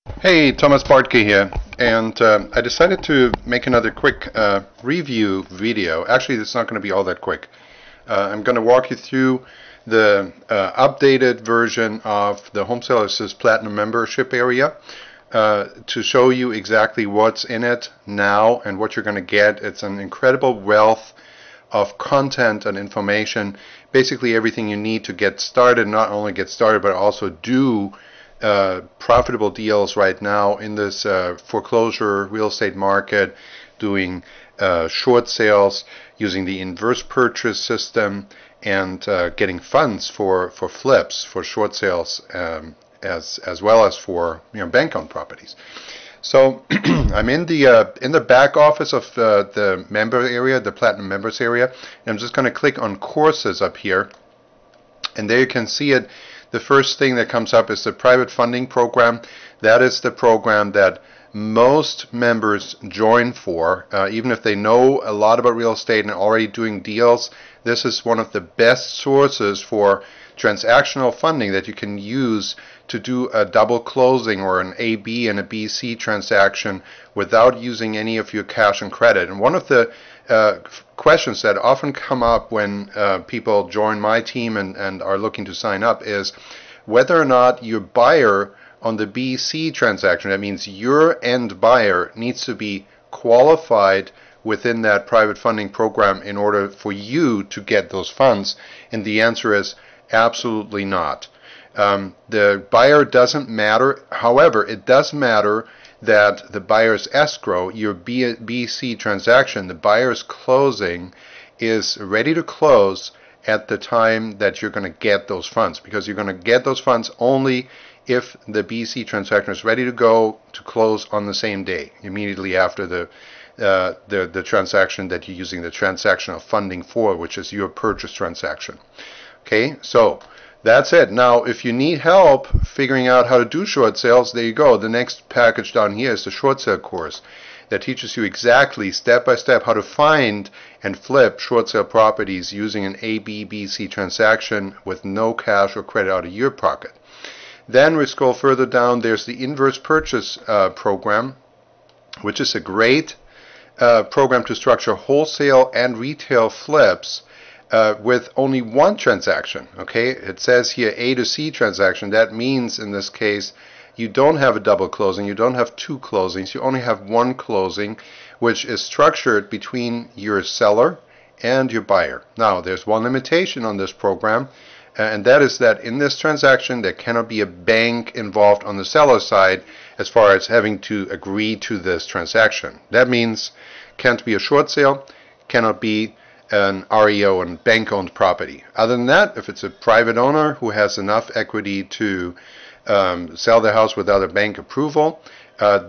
Hey, Thomas Bartke here, and I decided to make another quick review video. Actually, it's not going to be all that quick. I'm going to walk you through the updated version of the Home Seller Assist Platinum membership area to show you exactly what's in it now and what you're going to get. It's an incredible wealth of content and information, basically everything you need to get started, not only get started, but also do profitable deals right now in this foreclosure real estate market, doing short sales, using the inverse purchase system, and getting funds for flips, for short sales, as well as for bank-owned properties. So I'm in the back office of the member area, the Platinum members area, and I'm just going to click on courses up here, and there you can see it. The first thing that comes up is the private funding program. That is the program that most members join for, even if they know a lot about real estate and already doing deals. This is one of the best sources for transactional funding that you can use to do a double closing or an AB and a BC transaction without using any of your cash and credit. And one of the questions that often come up when people join my team and are looking to sign up is whether or not your buyer on the BC transaction, that means your end buyer, needs to be qualified within that private funding program in order for you to get those funds. And the answer is absolutely not. The buyer doesn't matter. However, it does matter that the buyer's escrow, your BC transaction, the buyer's closing, is ready to close at the time that you're going to get those funds, because you're going to get those funds only if the BC transaction is ready to go to close on the same day, immediately after the transaction that you're using the transactional funding for, which is your purchase transaction. Okay, so that's it. Now, if you need help figuring out how to do short sales, there you go. The next package down here is the short sale course that teaches you exactly step by step how to find and flip short sale properties using an ABBC transaction with no cash or credit out of your pocket. Then we scroll further down. There's the inverse purchase program, which is a great program to structure wholesale and retail flips with only one transaction. Okay, it says here A to C transaction. That means in this case you don't have a double closing, you don't have two closings, you only have one closing, which is structured between your seller and your buyer. Now, there's one limitation on this program, and that is that in this transaction there cannot be a bank involved on the seller side as far as having to agree to this transaction. That means can't be a short sale, cannot be an REO and bank-owned property. Other than that, if it's a private owner who has enough equity to sell their house without a bank approval,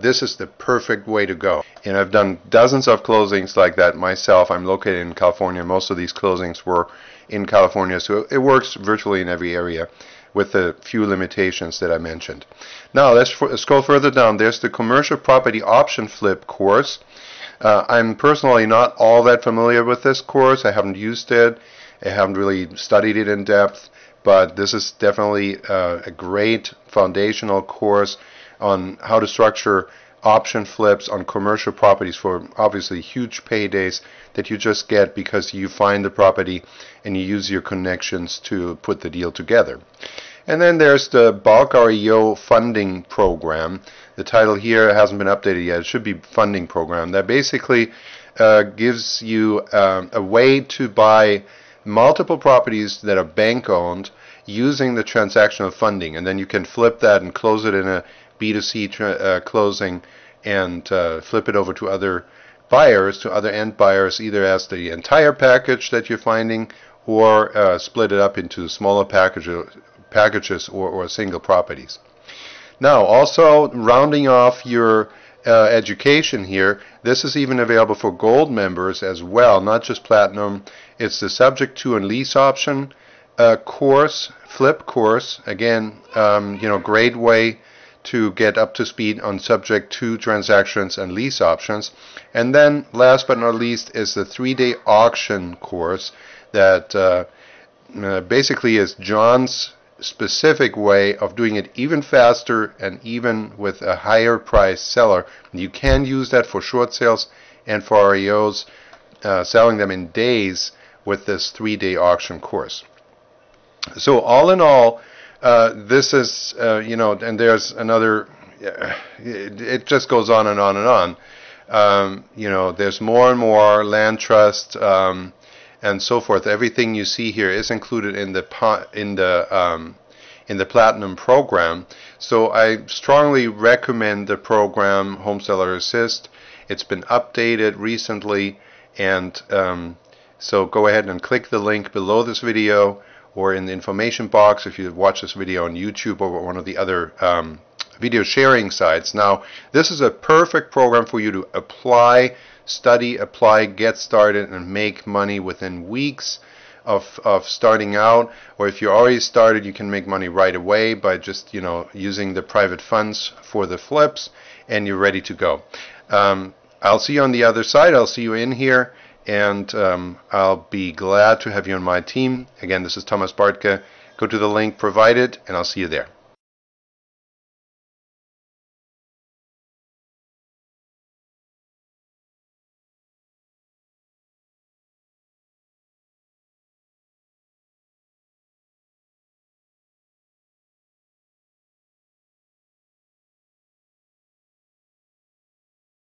this is the perfect way to go. And I've done dozens of closings like that myself. I'm located in California. Most of these closings were in California, so it works virtually in every area with the few limitations that I mentioned. Now let's scroll further down. There's the commercial property option flip course. I'm personally not all that familiar with this course. I haven't used it. I haven't really studied it in depth, but this is definitely a great foundational course on how to structure option flips on commercial properties for obviously huge paydays that you just get because you find the property and you use your connections to put the deal together. And then there's the bulk REO funding program. The title here hasn't been updated yet. It should be funding program. That basically gives you a way to buy multiple properties that are bank owned using the transactional funding, and then you can flip that and close it in a B2C closing and flip it over to other buyers, to other end buyers, either as the entire package that you're finding or split it up into smaller packages or single properties. Now, also rounding off your education here, this is even available for gold members as well, not just platinum. It's the subject to and lease option course, flip course. Again, great way to get up to speed on subject to transactions and lease options. And then last but not least is the 3-day auction course that basically is John's specific way of doing it even faster and even with a higher price seller. You can use that for short sales and for REOs, selling them in days with this 3-day auction course. So all in all, this is, and there's another, it just goes on and on and on. There's more and more land trust and so forth. Everything you see here is included in the Platinum program. So I strongly recommend the program Home Seller Assist. It's been updated recently, and so go ahead and click the link below this video or in the information box if you watch this video on YouTube or one of the other video sharing sites. Now, this is a perfect program for you to apply, study, apply, get started, and make money within weeks of starting out. Or if you're already started, you can make money right away by just using the private funds for the flips, and you're ready to go. I'll see you on the other side. I'll see you in here, and I'll be glad to have you on my team. Again, this is Thomas Bartke. Go to the link provided, and I'll see you there.